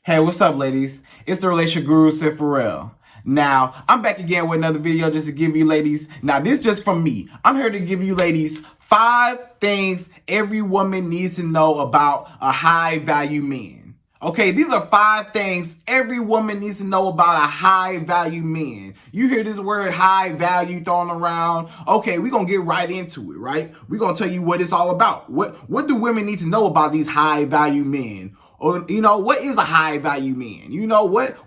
Hey, what's up, ladies? It's the relationship guru, Sydd Ferrell. Now, I'm back again with another video just to give you ladies. Now, this is just from me. I'm here to give you ladies 5 things every woman needs to know about a high value man. Okay, these are 5 things every woman needs to know about a high value man. You hear this word high value thrown around. Okay, we're going to get right into it, right? We're going to tell you what it's all about. What do women need to know about these high value men? Or, what is a high value man?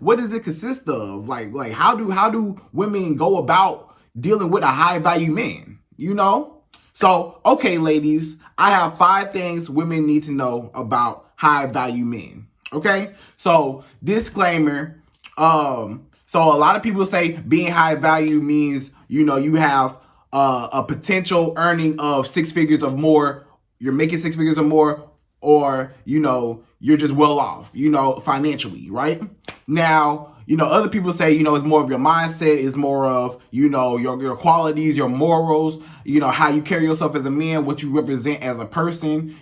What does it consist of? Like how do women go about dealing with a high value man? So, okay, ladies, I have 5 things women need to know about high value men. Okay, so disclaimer. So a lot of people say being high value means you have a potential earning of 6 figures or more. You're making 6 figures or more, or you're just well off, financially, right? Now, other people say, it's more of your mindset, is more of, your qualities, your morals, how you carry yourself as a man, what you represent as a person,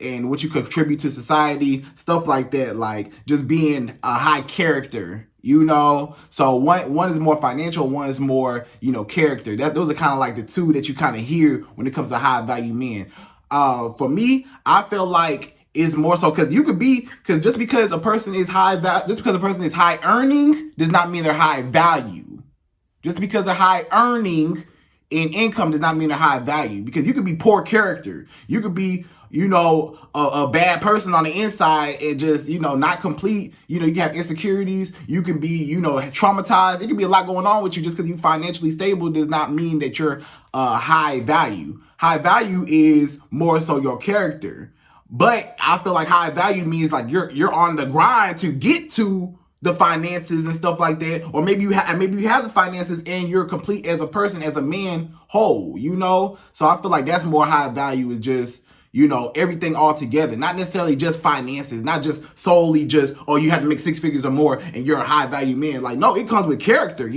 and what you contribute to society, stuff like that, like just being a high character, So one is more financial, one is more, character. Those are kind of like the two that you kind of hear when it comes to high value men. For me, I feel like it's more so because just because a person is high earning does not mean they're high value. Just because they're high earning in income does not mean they're high value, because you could be poor character. You could be, a bad person on the inside and just, not complete. You can have insecurities. You can be, traumatized. It could be a lot going on with you. Just because you're financially stable does not mean that you're high value. High value is more so your character. But I feel like high value means like you're on the grind to get to the finances and stuff like that, or maybe you have the finances and you're complete as a person, as a man whole. So I feel like that's more high value, is just everything all together, not necessarily just finances, not just solely just, oh, you have to make 6 figures or more and you're a high value man. Like, no, it comes with character.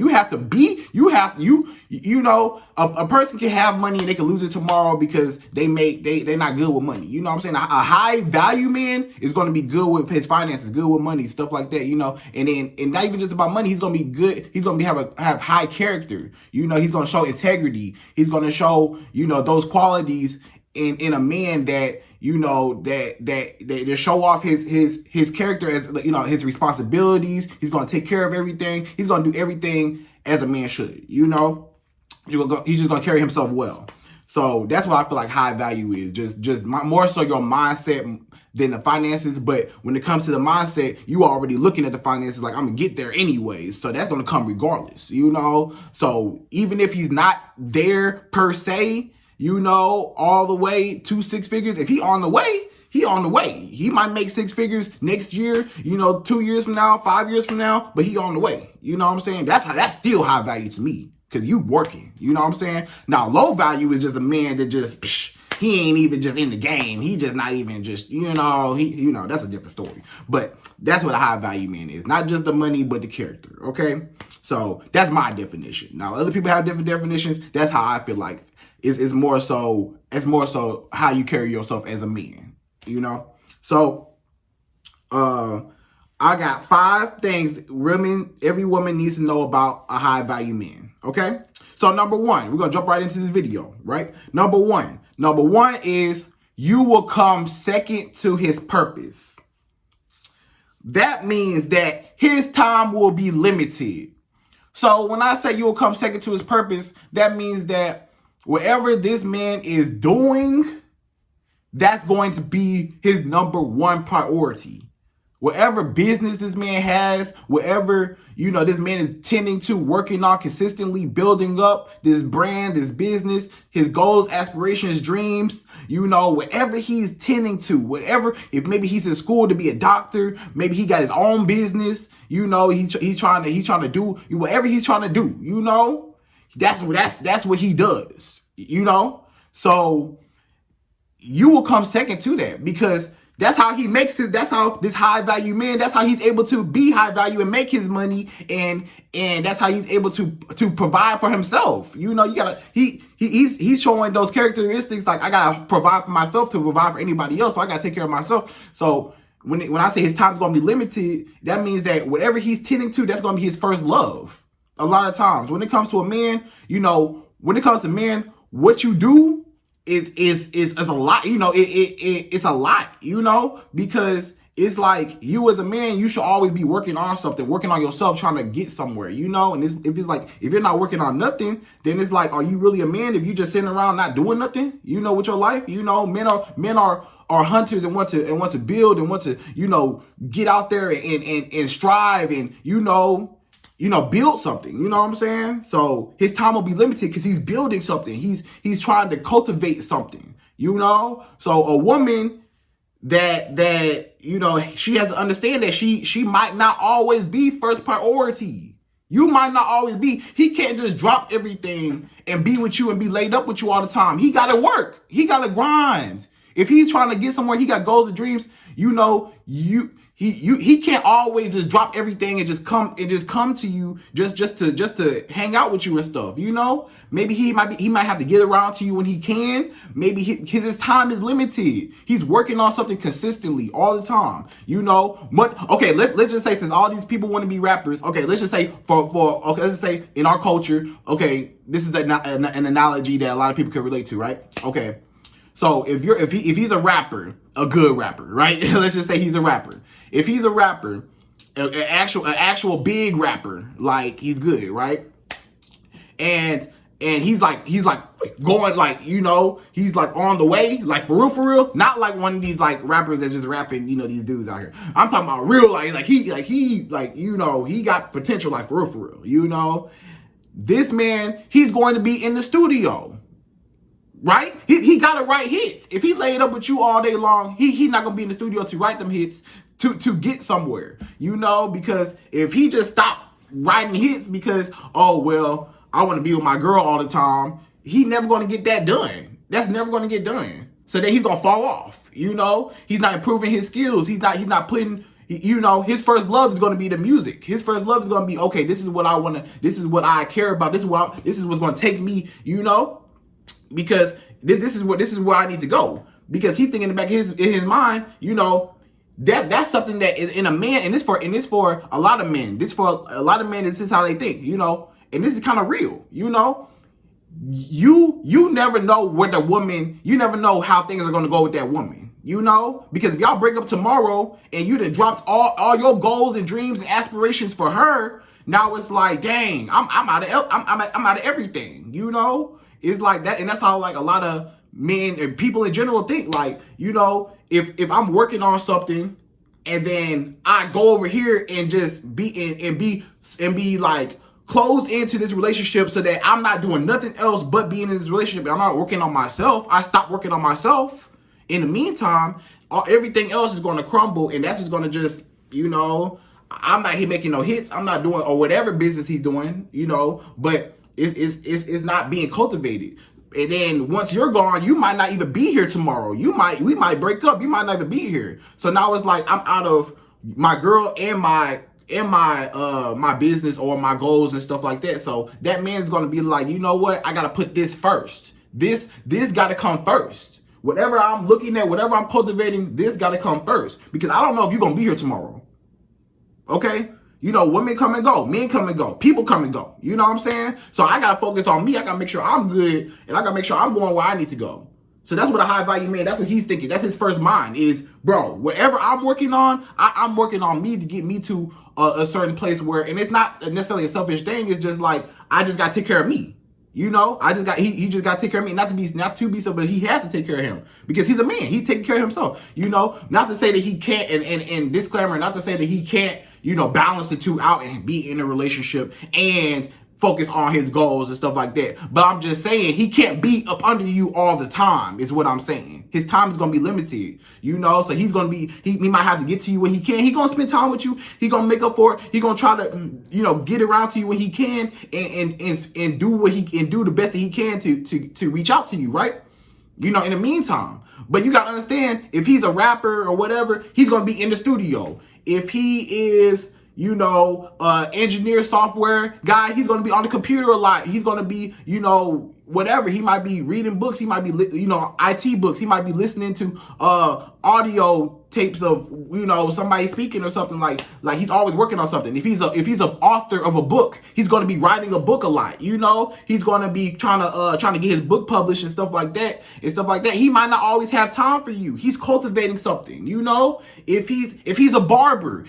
A person can have money and they can lose it tomorrow because they're not good with money. You know what I'm saying? A high value man is going to be good with his finances, good with money, stuff like that, and not even just about money. He's going to be good. He's going to have high character. He's going to show integrity. He's going to show, those qualities in a man that that show off his character, as his responsibilities. He's going to take care of everything. He's going to do everything as a man should. He's just going to carry himself well. So that's what I feel like high value is. Just more so your mindset than the finances. But when it comes to the mindset, you already looking at the finances like, I'm gonna get there anyways. So that's gonna come regardless. So even if he's not there per se, all the way to 6 figures. If he on the way, He might make 6 figures next year, 2 years from now, 5 years from now, but he on the way. You know what I'm saying? That's still high value to me, because you working. You know what I'm saying? Now, low value is just a man that just, he ain't even just in the game. He just not even just, that's a different story. But that's what a high value man is. Not just the money, but the character. Okay? So that's my definition. Now, other people have different definitions. That's how I feel like it's more so how you carry yourself as a man, So I got 5 things every woman needs to know about a high value man. Okay? So number 1, we're gonna jump right into this video, right? Number one is you will come second to his purpose. That means that his time will be limited. So when I say you will come second to his purpose, that means that whatever this man is doing, that's going to be his number 1 priority. Whatever business this man has, whatever, this man is tending to, working on, consistently building up this brand, this business, his goals, aspirations, dreams, whatever he's tending to, if maybe he's in school to be a doctor, maybe he got his own business, he's trying to do whatever he's trying to do, that's what he does, So you will come second to that, because that's how he makes it. That's how this high value man, that's how he's able to be high value and make his money, and that's how he's able to provide for himself. He's showing those characteristics, like, I gotta provide for myself to provide for anybody else, so I gotta take care of myself. So when I say his time's gonna be limited, that means that whatever he's tending to, that's gonna be his first love. A lot of times, when it comes to a man, when it comes to men, what you do is a lot. It's a lot. Because it's like you as a man, you should always be working on something, working on yourself, trying to get somewhere. And if you're not working on nothing, then it's like, are you really a man if you just sitting around not doing nothing? With your life, men are hunters and want to build and want to get out there and strive and build something. You know what I'm saying? So his time will be limited because he's building something. He's trying to cultivate something. So a woman that she has to understand that she might not always be first priority. You might not always be. He can't just drop everything and be with you and be laid up with you all the time. He gotta work. He gotta grind. If he's trying to get somewhere, he got goals and dreams. He can't always just drop everything and just come to you just to hang out with you and stuff. Maybe he might have to get around to you when he can. Maybe his time is limited. He's working on something consistently all the time. But okay, let's just say, since all these people want to be rappers, okay, let's just say let's just say in our culture, okay, this is an analogy that a lot of people can relate to, right? Okay. So if he's a rapper, a good rapper, right? Let's just say he's a rapper. If he's a rapper, an actual big rapper, like, he's good, right? And he's like going, like, he's like on the way, like for real, not like one of these like rappers that's just rapping, these dudes out here. I'm talking about real, he got potential, like for real. This man, he's going to be in the studio. Right? He got to write hits. If he laid up with you all day long, he's not going to be in the studio to write them hits to get somewhere. Because if he just stopped writing hits because, oh, well, I want to be with my girl all the time, he never going to get that done. That's never going to get done. So then he's going to fall off. He's not improving his skills. He's not putting, his first love is going to be the music. His first love is going to be, okay, this is what I want to, this is what I care about. This is what's going to take me, because this is where I need to go. Because he's thinking in the back of his mind, that's something that is in a man, and it's for a lot of men. This is how they think, and this is kind of real, You never know what the woman, you never know how things are gonna go with that woman, because if y'all break up tomorrow and you done dropped all your goals and dreams and aspirations for her, now it's like, dang, I'm out of everything, It's like that, and that's how like a lot of men and people in general think. Like, if I'm working on something and then I go over here and just be like closed into this relationship so that I'm not doing nothing else but being in this relationship, and I'm not working on myself, I stop working on myself. In the meantime, everything else is going to crumble, and that's just going to just, I'm not here making no hits. I'm not doing, or whatever business he's doing, but it's not being cultivated. And then once you're gone, you might not even be here tomorrow. We might break up. You might not even be here. So now it's like I'm out of my girl and my business or my goals and stuff like that. So that man's gonna be like, you know what? I gotta put this first. This gotta come first. Whatever I'm looking at, whatever I'm cultivating, this gotta come first. Because I don't know if you're gonna be here tomorrow. Okay? Women come and go, men come and go, people come and go. You know what I'm saying? So I gotta focus on me. I gotta make sure I'm good, and I gotta make sure I'm going where I need to go. So that's what a high value man, that's what he's thinking. That's his first mind is, bro, whatever I'm working on, I'm working on me to get me to a certain place where, and it's not necessarily a selfish thing. It's just like, I just gotta take care of me. He just got to take care of me. Not to be so, but he has to take care of him because he's a man. He's taking care of himself. Not to say that he can't, and disclaimer, not to say that he can't, balance the two out and be in a relationship and focus on his goals and stuff like that. But I'm just saying he can't be up under you all the time is what I'm saying. His time is going to be limited, so he's going to be, he might have to get to you when he can. He's going to spend time with you. He's going to make up for it. He's going to try to, get around to you when he can and do what he can do the best that he can to reach out to you, right? In the meantime. But you got to understand, if he's a rapper or whatever, he's going to be in the studio. If he is, engineer software guy, he's going to be on the computer a lot. He's going to be, whatever. He might be reading books. He might be, IT books. He might be listening to audio tapes of, somebody speaking or something. Like he's always working on something. If he's an author of a book, he's going to be writing a book a lot. He's going to be trying to get his book published and stuff like that. He might not always have time for you. He's cultivating something. If he's a barber,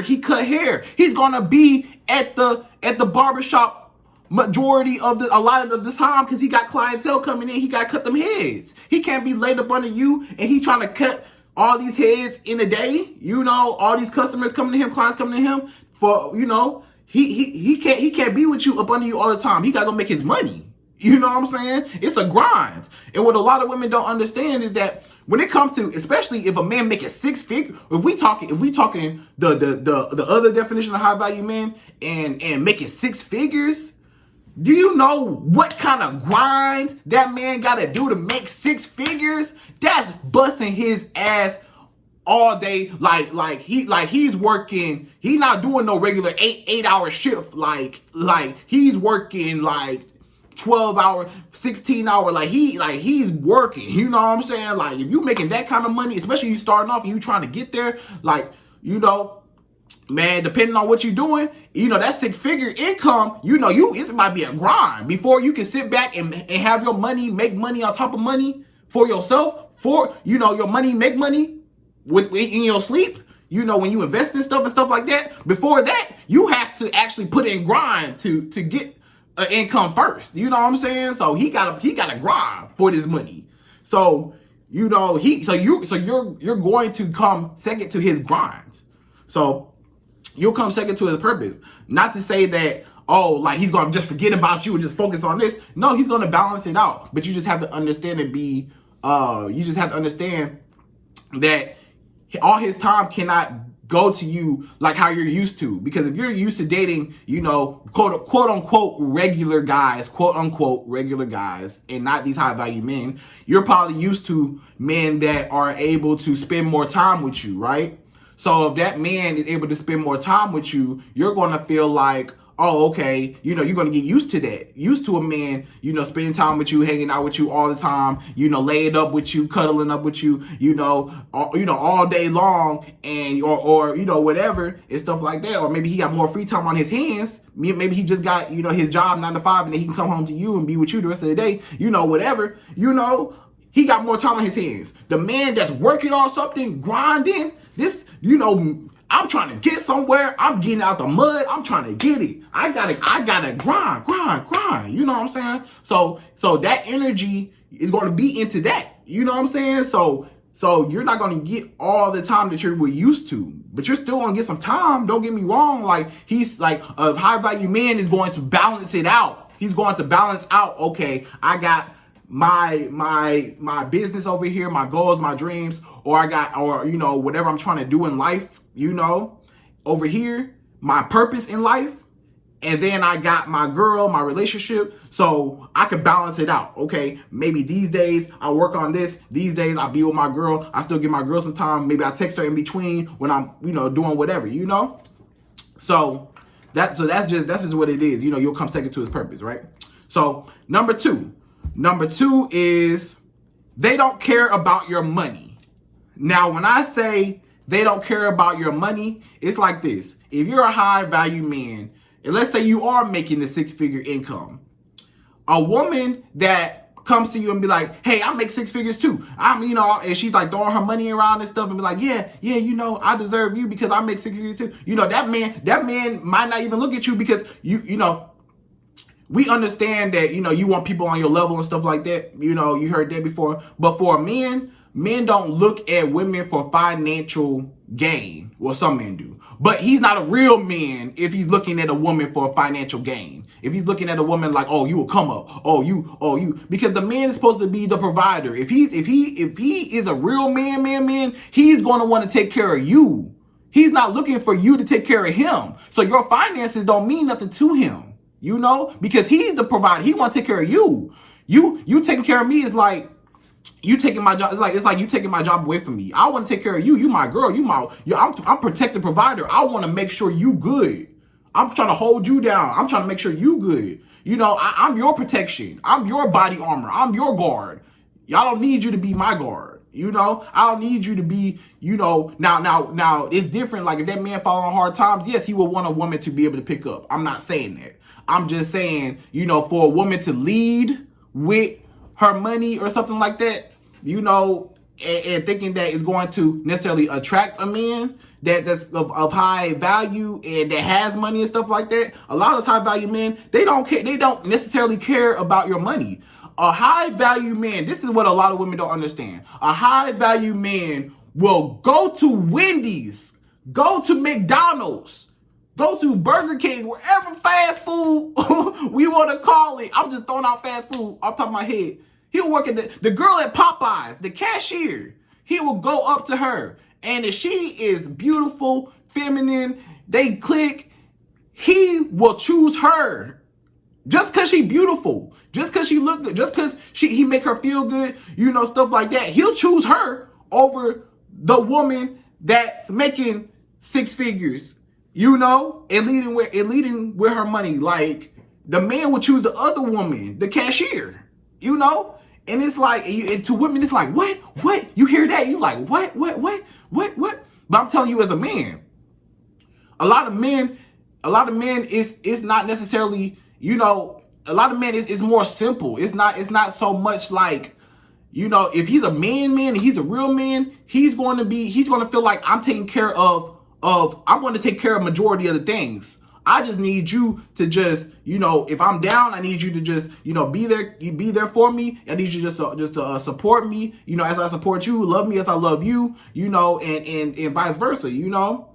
he cut hair. He's going to be at the barbershop a lot of the time, because he got clientele coming in. He got to cut them heads. He can't be laid up under you and he trying to cut all these heads in a day. All these customers coming to him, clients coming to him for, he can't be with you up under you all the time. He got to go make his money. You know what I'm saying? It's a grind. And what a lot of women don't understand is that when it comes to, especially if a man making six figures, if we talking the other definition of high value men and making six figures, do you know what kind of grind that man got to do to make six figures? That's busting his ass all day. Like he's working. He's not doing no regular 8-hour shift. Like he's working like 12 hour, 16 hour. Like he's working. You know what I'm saying? Like if you making that kind of money, especially you starting off and you trying to get there, man, depending on what you're doing, that six-figure income, it might be a grind before you can sit back and have your money, make money on top of money for yourself, your money, make money in your sleep, when you invest in stuff and stuff like that. Before that, you have to actually put in grind to get an income first. You know what I'm saying? So he got to grind for this money. So, you're going to come second to his grind. So you'll come second to his purpose. Not to say that, he's going to just forget about you and just focus on this. No, he's going to balance it out. But you just have to understand that all his time cannot go to you like how you're used to. Because if you're used to dating, quote unquote regular guys, and not these high value men, you're probably used to men that are able to spend more time with you, right? So if that man is able to spend more time with you, you're going to feel like, oh, okay, you're going to get used to that. Used to a man, spending time with you, hanging out with you all the time, laying up with you, cuddling up with you, all day long, and or whatever and stuff like that. Or maybe he got more free time on his hands. Maybe he just got, his job 9 to 5, and then he can come home to you and be with you the rest of the day, whatever, he got more time on his hands. The man that's working on something, grinding, this, I'm trying to get somewhere. I'm getting out the mud. I'm trying to get it. I gotta grind. You know what I'm saying? So that energy is going to be into that. You know what I'm saying? So you're not going to get all the time that you're used to, but you're still going to get some time. Don't get me wrong. Like he's like a high value man is going to balance it out. He's going to balance out. Okay, I got my business over here, my goals, my dreams, or whatever I'm trying to do in life, over here, my purpose in life. And then I got my girl, my relationship, so I could balance it out. Okay, maybe these days I work on this. These days I be with my girl. I still give my girl some time. Maybe I text her in between when I'm, doing whatever, So that's just what it is. You'll come second to his purpose, right? So number two is they don't care about your money. Now, when I say they don't care about your money, it's like this. If you're a high value man, and let's say you are making a 6-figure income, a woman that comes to you and be like, hey, I make 6 figures too. And she's like throwing her money around and stuff and be like, yeah, I deserve you because I make 6 figures too. That man might not even look at you because we understand that, you want people on your level and stuff like that. You heard that before. But for men don't look at women for financial gain. Well, some men do. But he's not a real man if he's looking at a woman for financial gain. If he's looking at a woman like, oh, you will come up. Oh, you. Because the man is supposed to be the provider. If he is a real man, he's going to want to take care of you. He's not looking for you to take care of him. So your finances don't mean nothing to him. Because he's the provider. He want to take care of you. You taking care of me is like you taking my job. It's like you taking my job away from me. I want to take care of you. You my girl. I'm protected provider. I want to make sure you good. I'm trying to hold you down. I'm trying to make sure you good. You know, I'm your protection. I'm your body armor. I'm your guard. Y'all don't need you to be my guard. You know, I don't need you to be, you know, now it's different. Like if that man fall on hard times, yes, he will want a woman to be able to pick up. I'm not saying that. I'm just saying, you know, for a woman to lead with her money or something like that, you know, and thinking that it's going to necessarily attract a man that's of high value and that has money and stuff like that. A lot of those high value men, they don't care. They don't necessarily care about your money. A high value man, this is what a lot of women don't understand. A high value man will go to Wendy's, go to McDonald's, go to Burger King, wherever fast food we want to call it. I'm just throwing out fast food off the top of my head. He'll work at the girl at Popeyes, the cashier. He will go up to her. And if she is beautiful, feminine, they click, he will choose her. Just because she beautiful, just because she look good, just because he make her feel good, you know, stuff like that. He'll choose her over the woman that's making six figures, you know, and leading with her money. Like the man would choose the other woman, the cashier, you know. And it's like, and to women, it's like, what? You hear that? You like, what? But I'm telling you, as a man, a lot of men, it's not necessarily, you know, a lot of men is more simple. It's not so much like, you know, if he's a man and he's a real man, he's going to feel like I'm taking care I'm going to take care of majority of the things. I just need you to just, you know, if I'm down, I need you to just, you know, be there. You be there for me. I need you just to support me, you know, as I support you, love me as I love you, you know, and vice versa, you know.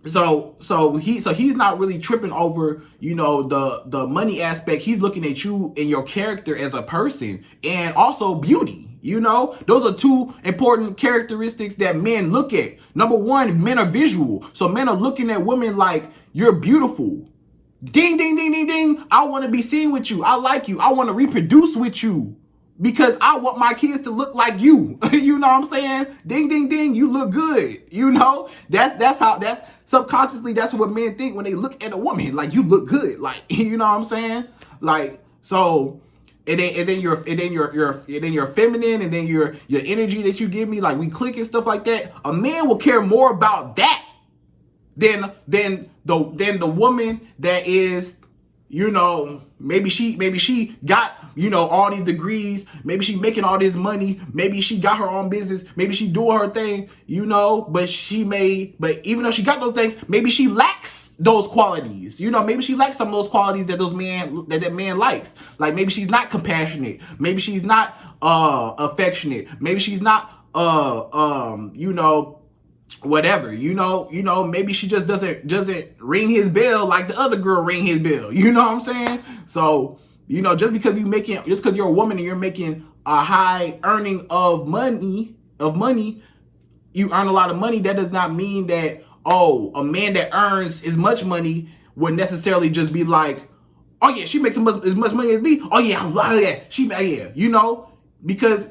So he's not really tripping over, you know, the money aspect. He's looking at you and your character as a person, and also beauty. You know, those are two important characteristics that men look at. Number one, men are visual. So men are looking at women like, you're beautiful. Ding, ding, ding, ding, ding. I want to be seen with you. I like you. I want to reproduce with you because I want my kids to look like you. You know what I'm saying? Ding, ding, ding. You look good. You know, that's subconsciously, that's what men think when they look at a woman. Like, you look good. Like, you know what I'm saying? Like, so... And then you're feminine, and then your energy that you give me, like we click and stuff like that. A man will care more about that than the woman that is, you know, maybe she got, you know, all these degrees, maybe she making all this money, maybe she got her own business, maybe she doing her thing, you know, but even though she got those things, maybe she lacks those qualities, you know. Maybe she likes some of those qualities that that man likes. Like maybe she's not compassionate, maybe she's not affectionate, maybe she's not you know, whatever, you know, maybe she just doesn't ring his bell like the other girl ring his bell, you know what I'm saying? So, you know, just because you're a woman and you're making a high earning of money, you earn a lot of money, that does not mean that, oh, a man that earns as much money would necessarily just be like, oh yeah, she makes as much money as me. Oh yeah, yeah, you know, because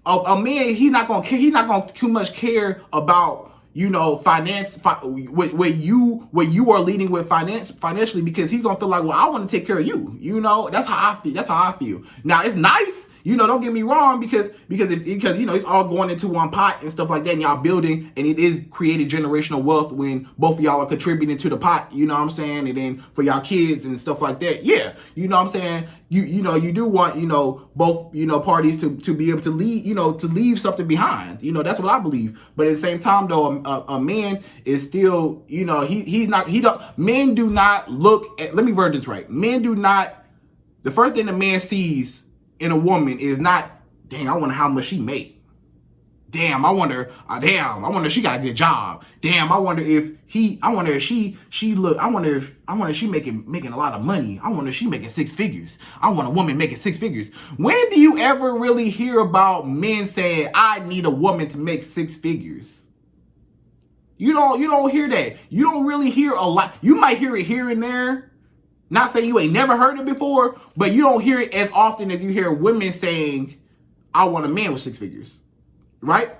a man, he's not gonna too much care about, you know, finance, what you are leading with financially, because he's gonna feel like, well, I want to take care of you. You know, that's how I feel. Now it's nice, you know, don't get me wrong, because you know, it's all going into one pot and stuff like that, and y'all building, and it is creating generational wealth when both of y'all are contributing to the pot, you know what I'm saying? And then for y'all kids and stuff like that, yeah, you know what I'm saying? You know, you do want, you know, both, you know, parties to be able to lead, you know, to leave something behind. You know, that's what I believe. But at the same time, though, a man is still, you know, men do not look at, let me word this right. The first thing a man sees in a woman is not, dang, I wonder how much she make. Damn, I wonder if she got a good job. Damn, I wonder if she making a lot of money. I wonder if she making six figures. I want a woman making six figures. When do you ever really hear about men saying, I need a woman to make six figures? You don't hear that. You don't really hear a lot. You might hear it here and there. Not saying you ain't never heard it before, but you don't hear it as often as you hear women saying, I want a man with six figures. Right?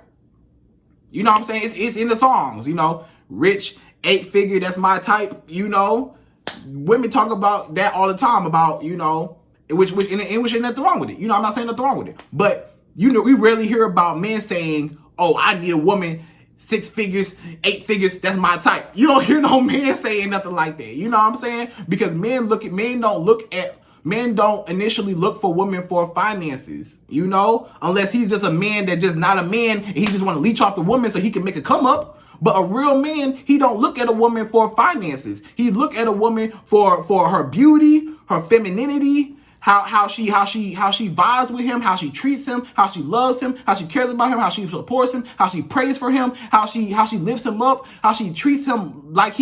You know what I'm saying? It's in the songs, you know. Rich, 8-figure, that's my type, you know. women talk about that all the time about, you know, in which ain't nothing wrong with it. You know, I'm not saying nothing wrong with it. But, you know, we rarely hear about men saying, oh, I need a woman 6 figures, 8 figures, that's my type. You don't hear no man saying nothing like that. You know what I'm saying? Because men don't initially look for women for finances, you know, unless he's just a man that just not a man and he just want to leech off the woman so he can make a come up. But a real man, he don't look at a woman for finances. He look at a woman for her beauty, her femininity, how she vibes with him, how she treats him, how she loves him, how she cares about him, how she supports him, how she prays for him, how she lifts him up, how she treats him like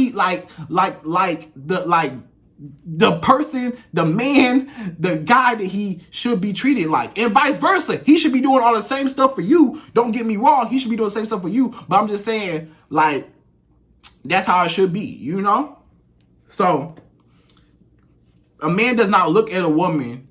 the person, the man, the guy that he should be treated like, and vice versa. He should be doing all the same stuff for you. Don't get me wrong. He should be doing the same stuff for you. But I'm just saying, like, that's how it should be, you know? So, a man does not look at a woman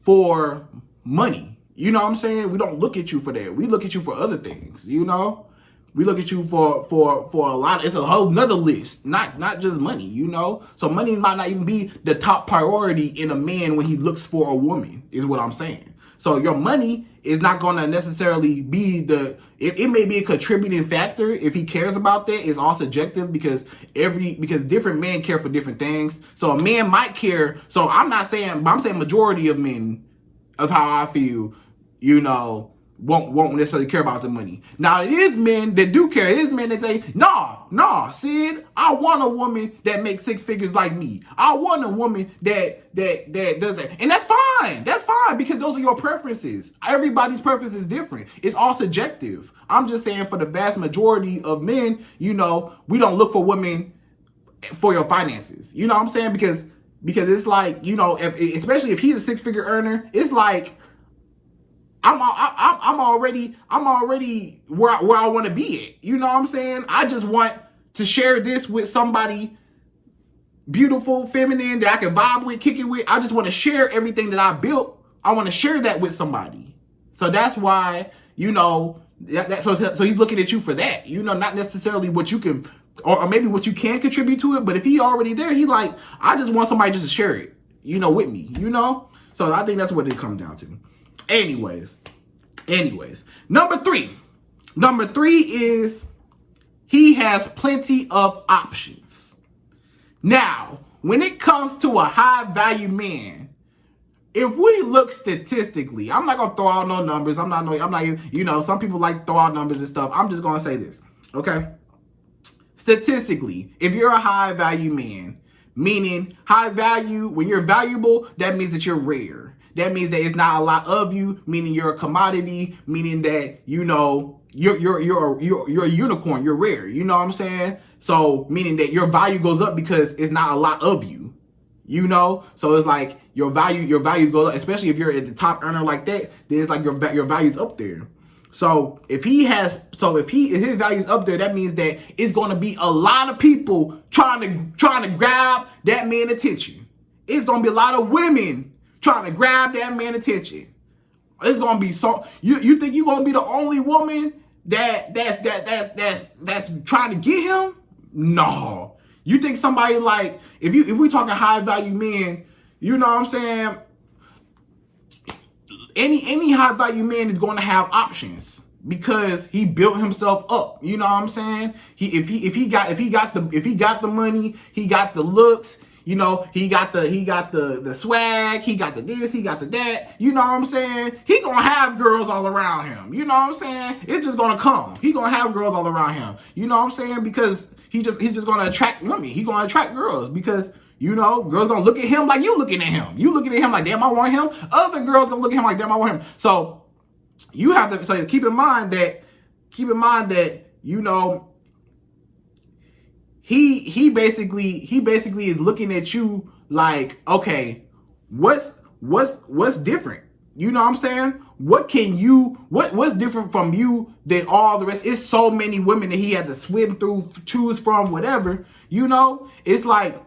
for money. You know what I'm saying? We don't look at you for that. We look at you for other things, you know? We look at you for a lot. It's a whole nother list, not just money, you know. So money might not even be the top priority in a man when he looks for a woman, is what I'm saying. So your money is not going to necessarily be it may be a contributing factor if he cares about that. It's all subjective because different men care for different things. So a man might care. So I'm not saying, but I'm saying majority of men, of how I feel, you know, won't necessarily care about the money. Now, it is men that do care. It is men that say, nah, Sid, I want a woman that makes 6 figures like me. I want a woman that does that. And that's fine. That's fine because those are your preferences. Everybody's preference is different. It's all subjective. I'm just saying for the vast majority of men, you know, we don't look for women for your finances. You know what I'm saying? Because it's like, you know, especially if he's a 6-figure earner, it's like, I'm already where I want to be at. You know what I'm saying? I just want to share this with somebody beautiful, feminine, that I can vibe with, kick it with. I just want to share everything that I built. I want to share that with somebody. So that's why, you know, so he's looking at you for that. You know, not necessarily what you can, or maybe what you can contribute to it. But if he already there, he like, I just want somebody just to share it, you know, with me, you know? So I think that's what it comes down to. Anyways, number three is he has plenty of options. Now, when it comes to a high value man, if we look statistically, I'm not gonna throw out no numbers. I'm not, you know, some people like to throw out numbers and stuff. I'm just gonna say this, okay? Statistically, if you're a high value man, meaning high value, when you're valuable, that means that you're rare. That means that it's not a lot of you, meaning you're a commodity, meaning that, you know, you're a unicorn, you're rare. You know what I'm saying? So meaning that your value goes up because it's not a lot of you. You know? So it's like your value goes up, especially if you're at the top earner like that, then it's like your value's up there. So if his value's up there, that means that it's going to be a lot of people trying to grab that man's attention. It's going to be a lot of women trying to grab that man's attention. It's gonna be so. You think you're gonna be the only woman that's trying to get him? No. You think somebody like if we talking high value men, you know what I'm saying? Any high value man is going to have options because he built himself up. You know what I'm saying? If he got the money, he got the looks. You know, he got the swag, he got the this, he got the that. You know what I'm saying? He gonna have girls all around him. You know what I'm saying? It's just gonna come. He gonna have girls all around him. You know what I'm saying? Because he's just gonna attract women. He gonna attract girls because, you know, girls gonna look at him like you looking at him. You looking at him like, damn, I want him. Other girls gonna look at him like, damn, I want him. So you have to. So keep in mind that, you know, he basically is looking at you like, okay, what's different? You know what I'm saying? What's different from you than all the rest? It's so many women that he had to swim through, choose from, whatever. You know, it's like,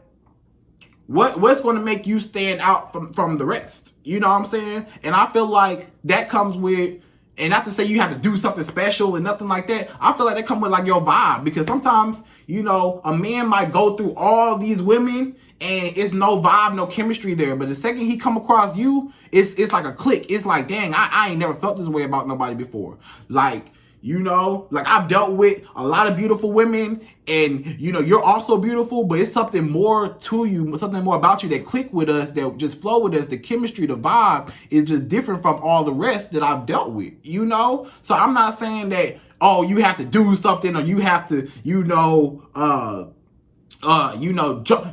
what's going to make you stand out from the rest? You know what I'm saying? And I feel like that comes with, and not to say you have to do something special and nothing like that. I feel like that comes with like your vibe, because sometimes you know, a man might go through all these women and it's no vibe, no chemistry there. But the second he come across you, it's like a click. It's like, dang, I ain't never felt this way about nobody before. Like, you know, like I've dealt with a lot of beautiful women and, you know, you're also beautiful, but it's something more to you, something more about you that click with us, that just flow with us. The chemistry, the vibe is just different from all the rest that I've dealt with, you know? So I'm not saying that, oh, you have to do something or you have to, you know,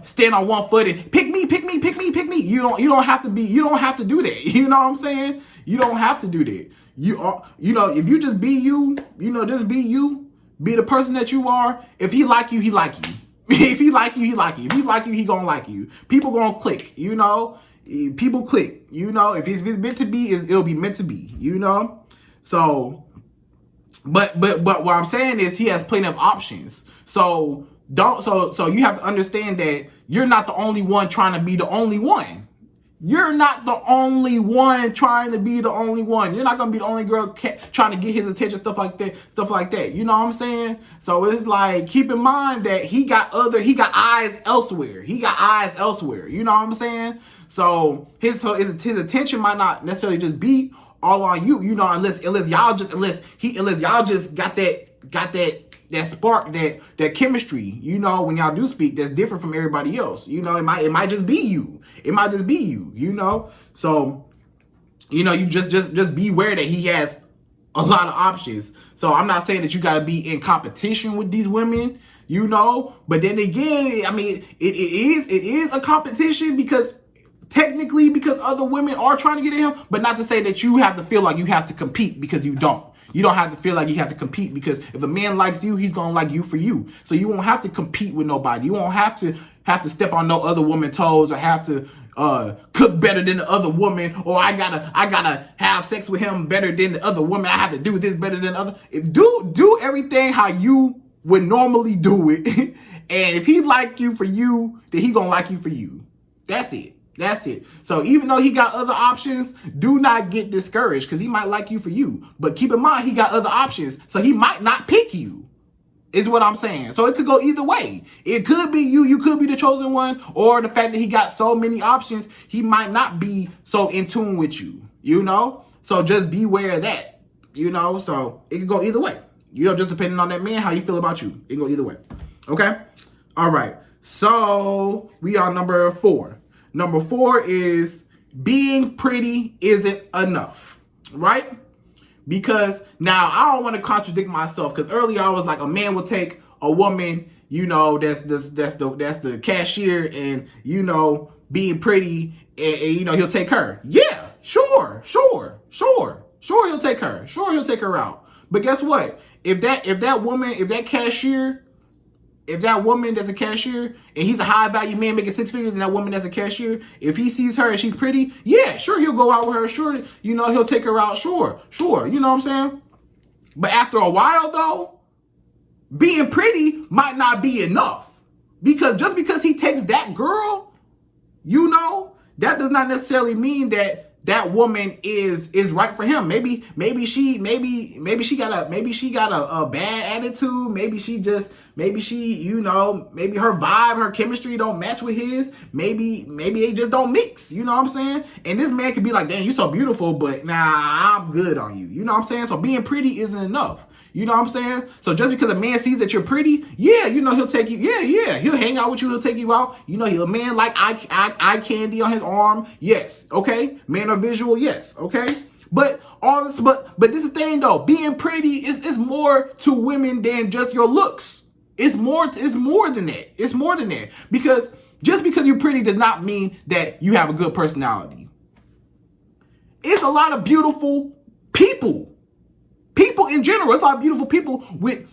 stand on one foot and pick me. You don't have to do that. You know what I'm saying? You don't have to do that. You are, you know, if you just be you, you know, just be you, be the person that you are. If he like you, he like you. If he like you, he like you. If he like you, he gonna like you. People gonna click, you know? People click, you know? If it's meant to be, it'll be meant to be, you know? So, but what I'm saying is he has plenty of options. So you have to understand that you're not the only one trying to be the only one. You're not the only one trying to be the only one. You're not gonna be the only girl trying to get his attention, stuff like that. You know what I'm saying? So it's like, keep in mind that he got eyes elsewhere. You know what I'm saying? So his attention might not necessarily just be all on you. You know, unless y'all just got that spark, that chemistry, you know, when y'all do speak, that's different from everybody else. You know, it might just be you. You know? So, you know, you just be aware that he has a lot of options. So I'm not saying that you gotta be in competition with these women, you know, but then again, I mean, it is a competition because technically, because other women are trying to get at him, but not to say that you have to feel like you have to compete, because you don't. You don't have to feel like you have to compete, because if a man likes you, he's gonna like you for you. So you won't have to compete with nobody. You won't have to step on no other woman's toes, or have to cook better than the other woman, or I gotta have sex with him better than the other woman. I have to do this better than the other. Do everything how you would normally do it, and if he like you for you, then he gonna like you for you. That's it. So even though he got other options, do not get discouraged, because he might like you for you. But keep in mind, he got other options, so he might not pick you, is what I'm saying. So it could go either way. It could be you could be the chosen one, or the fact that he got so many options, he might not be so in tune with you, you know? So just beware of that, you know? So it could go either way. You know, just depending on that man, how you feel about you. It can go either way. Okay? All right. So we are number 4. Number 4 is being pretty isn't enough, right? Because now I don't want to contradict myself, because earlier I was like, a man will take a woman, you know, that's the cashier, and, you know, being pretty, and you know, he'll take her. Yeah, sure, he'll take her. Sure, he'll take her out. But guess what? If that woman that's a cashier, and he's a high value man making 6 figures, and that woman that's a cashier, if he sees her and she's pretty, yeah, sure, he'll go out with her. Sure, you know, he'll take her out. Sure. You know what I'm saying? But after a while, though, being pretty might not be enough, because just because he takes that girl, you know, that does not necessarily mean that woman is right for him. Maybe she got a bad attitude. Maybe she, you know, maybe her vibe, her chemistry don't match with his. Maybe they just don't mix. You know what I'm saying? And this man could be like, damn, you so beautiful, but nah, I'm good on you. You know what I'm saying? So being pretty isn't enough. You know what I'm saying? So just because a man sees that you're pretty, yeah, you know, he'll take you. Yeah. He'll hang out with you. He'll take you out. You know, a man like eye candy on his arm. Yes. Okay. Man of visual. Yes. Okay. But all this, but this is the thing though. Being pretty is more to women than just your looks. It's more than that. Because just because you're pretty does not mean that you have a good personality. It's a lot of beautiful people. People in general, it's a lot of beautiful people with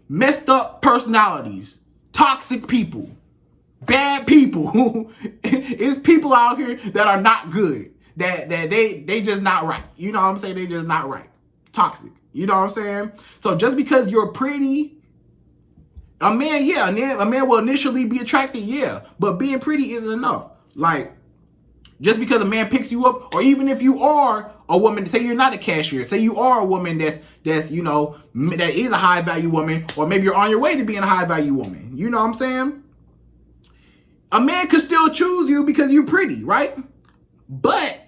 messed up personalities, toxic people, bad people. It's people out here that are not good, that they just not right. You know what I'm saying? They just not right. Toxic. You know what I'm saying? So just because you're pretty, a man will initially be attracted, yeah, but being pretty isn't enough. Like, just because a man picks you up, or even if you are a woman, say you're not a cashier, say you are a woman that's you know, that is a high value woman, or maybe you're on your way to being a high value woman. You know what I'm saying? A man could still choose you because you're pretty, right? But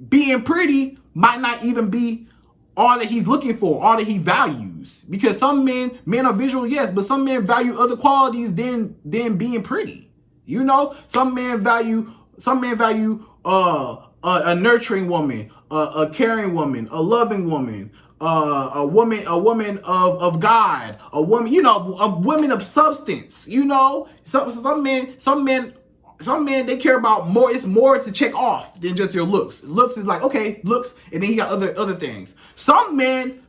being pretty might not even be all that he's looking for, all that he values. Because some men are visual, yes, but some men value other qualities than being pretty. You know, some men value a nurturing woman, a caring woman, a loving woman, a woman of God, a woman, you know, a woman of substance. You know, some men they care about more. It's more to check off than just your looks. Looks is like, okay, looks, and then you got other things. Some men,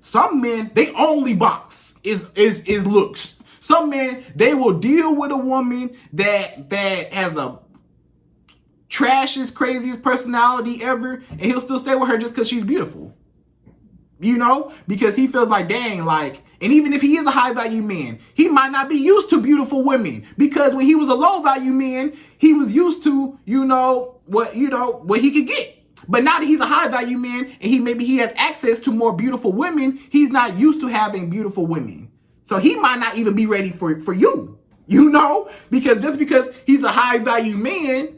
they only box is looks. Some men, they will deal with a woman that has the trashiest, craziest personality ever, and he'll still stay with her just because she's beautiful. You know, because he feels like, dang, like, and even if he is a high value man, he might not be used to beautiful women, because when he was a low value man, he was used to, what he could get. But now that he's a high value man and maybe he has access to more beautiful women, he's not used to having beautiful women. So he might not even be ready for you, because just because he's a high value man,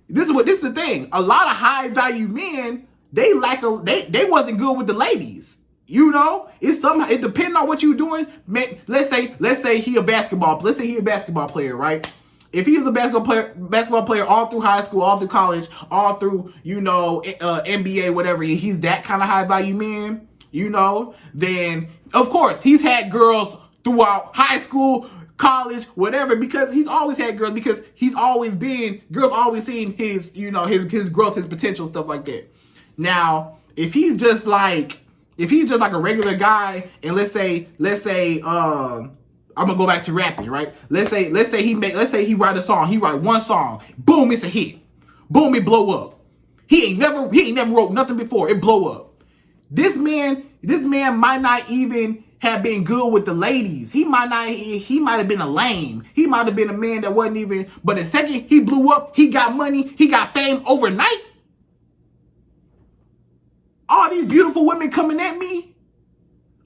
this is the thing. A lot of high value men, they wasn't good with the ladies. It depends on what you're doing. Let's say he a basketball player, right? If he was a basketball player all through high school, all through college, all through, NBA, whatever, he's that kind of high value man, then of course he's had girls throughout high school, college, whatever, because he's always had girls, because girls always seen his, his growth, his potential, stuff like that. Now, if he's just like a regular guy, and let's say I'm gonna go back to rapping, right? Let's say he write a song, he write one song, boom, it's a hit, boom, it blow up. He ain't never wrote nothing before, it blow up. This man might not even have been good with the ladies. He might have been a lame. He might have been a man that wasn't even. But the second he blew up, he got money, he got fame overnight. All these beautiful women coming at me.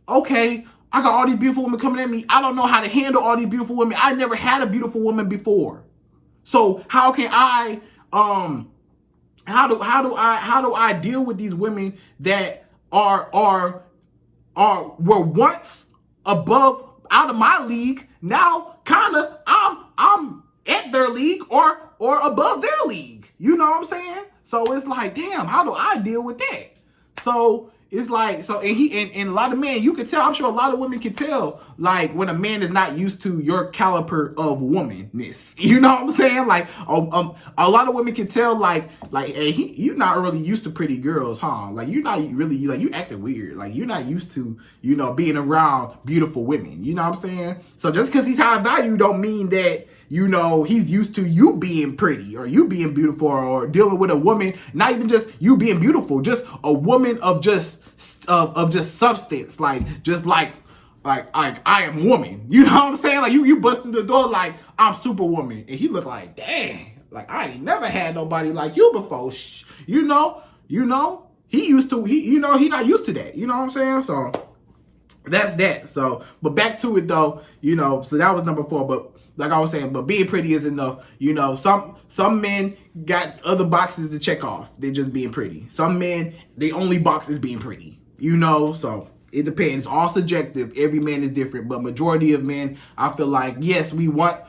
Okay, I got all these beautiful women coming at me. I don't know how to handle all these beautiful women. I never had a beautiful woman before. So how can I how do I deal with these women that were once above, out of my league, now kinda I'm at their league or above their league. You know what I'm saying? So it's like, damn, how do I deal with that? So it's like, and a lot of men, you can tell, I'm sure a lot of women can tell, like, when a man is not used to your caliber of womanness. You know what I'm saying? Like, a lot of women can tell, like, hey, you're not really used to pretty girls, huh? Like, you're not really, like, you acting weird. Like, you're not used to, being around beautiful women. You know what I'm saying? So just because he's high value don't mean that, he's used to you being pretty or you being beautiful, or dealing with a woman, not even just you being beautiful, just a woman of just substance, like I am woman. You know what I'm saying? Like you busting the door like I'm superwoman, and he look like, dang, like I ain't never had nobody like you before. He not used to that. You know what I'm saying? So that's that. So, but back to it though, so that was number 4, but like I was saying, but being pretty is enough. Some men got other boxes to check off. They're just being pretty. Some men, they only box is being pretty. So it depends. All subjective. Every man is different. But majority of men, I feel like, yes, we want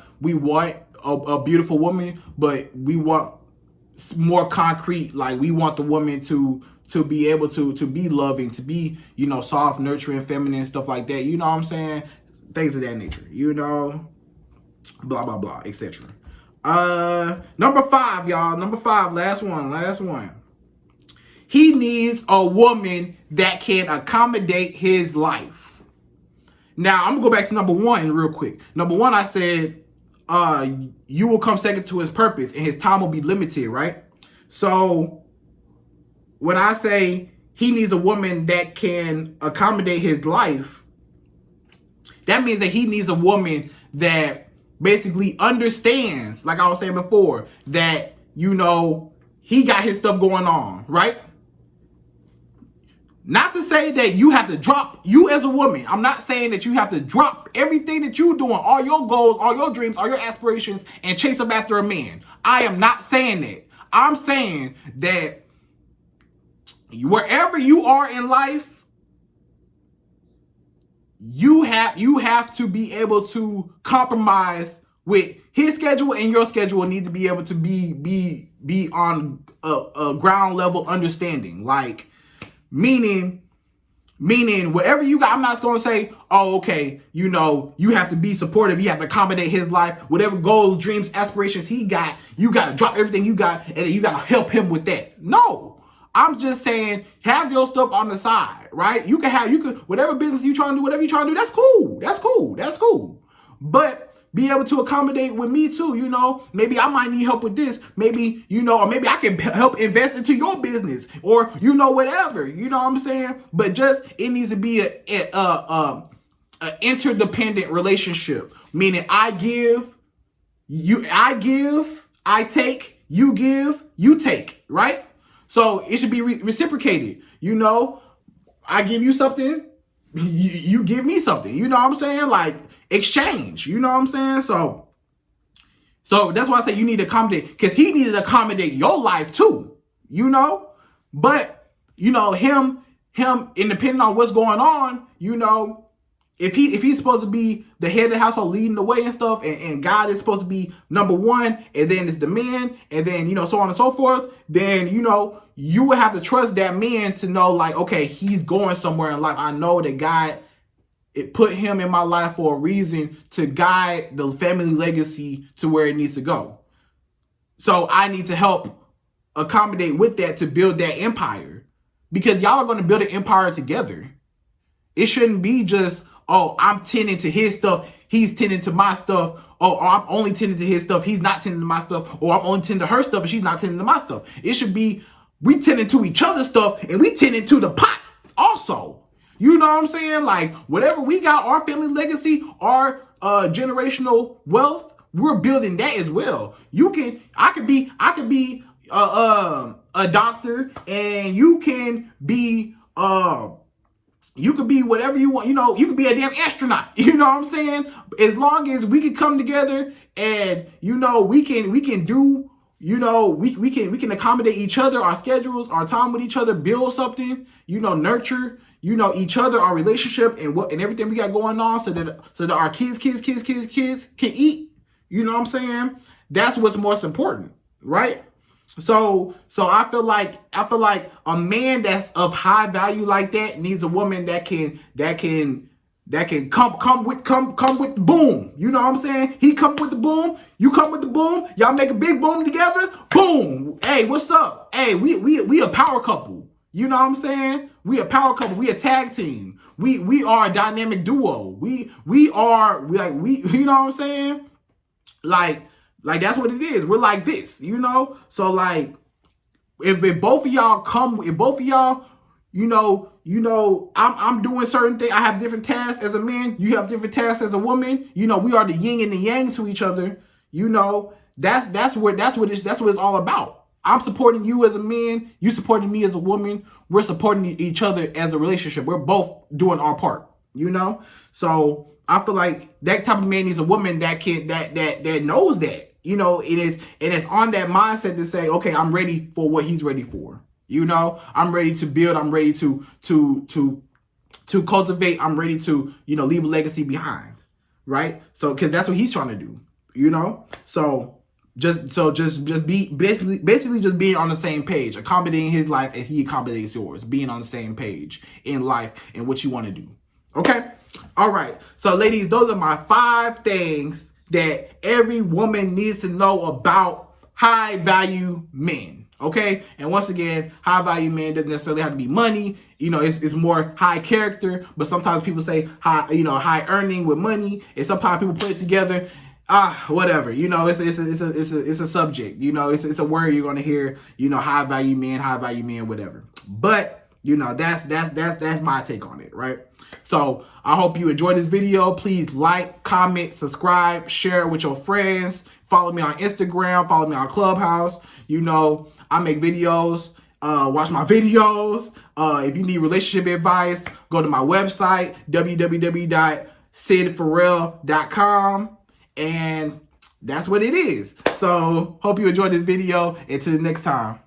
a beautiful woman, but we want more concrete. Like we want the woman to be able to be loving, to be, soft, nurturing, feminine, stuff like that. You know what I'm saying? Things of that nature. Blah blah blah, etc. Number 5, y'all. Number 5, last one. He needs a woman that can accommodate his life. Now I'm gonna go back to number 1 real quick. Number 1, I said you will come second to his purpose and his time will be limited, right? So when I say he needs a woman that can accommodate his life, that means that he needs a woman that basically understands, like I was saying before, that, he got his stuff going on, right? Not to say that you have to drop, you as a woman, I'm not saying that you have to drop everything that you're doing, all your goals, all your dreams, all your aspirations, and chase up after a man. I am not saying that. I'm saying that wherever you are in life, you have to be able to compromise with his schedule, and your schedule need to be able to be on a ground level understanding. Like, meaning whatever you got, I'm not going to say, oh, okay, you have to be supportive, you have to accommodate his life, whatever goals, dreams, aspirations he got, you got to drop everything you got, and you got to help him with that. No, I'm just saying, have your stuff on the side, right? You could, whatever business you trying to do, whatever you trying to do, that's cool. But be able to accommodate with me too, maybe I might need help with this, maybe, or maybe I can help invest into your business, or, whatever, what I'm saying? But just, it needs to be a interdependent relationship, meaning I give, I take, you give, you take, right? So it should be reciprocated, I give you something, you give me something, you know what I'm saying? Like, exchange, you know what I'm saying? So that's why I say you need to accommodate, because he needed to accommodate your life too, but him independent on what's going on, if he's supposed to be the head of the household, leading the way and stuff, and God is supposed to be number one, and then it's the man, and then so on and so forth, then you would have to trust that man to know, like, okay, he's going somewhere in life. I know that God, it put him in my life for a reason, to guide the family legacy to where it needs to go. So I need to help accommodate with that to build that empire, because y'all are going to build an empire together. It shouldn't be just, oh, I'm tending to his stuff, he's tending to my stuff, or I'm only tending to his stuff, he's not tending to my stuff, or I'm only tending to her stuff and she's not tending to my stuff. It should be, we tending to each other's stuff and we tending to the pot also. You know what I'm saying? Like, whatever we got, our family legacy, our generational wealth, we're building that as well. I could be a doctor, and you can be you could be whatever you want. You could be a damn astronaut. You know what I'm saying? As long as we can come together and we can do. We can accommodate each other, our schedules, our time with each other, build something, nurture, each other, our relationship, and everything we got going on, so that our kids can eat. You know what I'm saying? That's what's most important, right? So I feel like a man that's of high value like that needs a woman that can come with the boom. You know what I'm saying? He come with the boom, you come with the boom, y'all make a big boom together, boom. Hey, what's up? Hey, we a power couple. You know what I'm saying? We a power couple, we a tag team. We are a dynamic duo. We you know what I'm saying? Like that's what it is. We're like this, So like, if both of y'all I'm doing certain things. I have different tasks as a man. You have different tasks as a woman. We are the yin and the yang to each other. That's what it's all about. I'm supporting you as a man. You supporting me as a woman. We're supporting each other as a relationship. We're both doing our part. So I feel like that type of man needs a woman that knows that. It is on that mindset to say, okay, I'm ready for what he's ready for. I'm ready to build. I'm ready to cultivate. I'm ready to, leave a legacy behind. Right. So, cause that's what he's trying to do, so just be basically just being on the same page, accommodating his life as he accommodates yours, being on the same page in life and what you want to do. Okay. All right. So ladies, those are my 5 things that every woman needs to know about high value men. Okay. And once again, high value men doesn't necessarily have to be money. It's more high character, but sometimes people say high earning with money, and sometimes people put it together. Whatever. It's a subject. It's a word you're gonna hear. High value men, whatever. But that's my take on it, right? So I hope you enjoyed this video. Please like, comment, subscribe, share it with your friends. Follow me on Instagram. Follow me on Clubhouse. I make videos watch my videos. If you need relationship advice, go to my website, www.syddferrell.com. And that's what it is. So hope you enjoyed this video. Until the next time.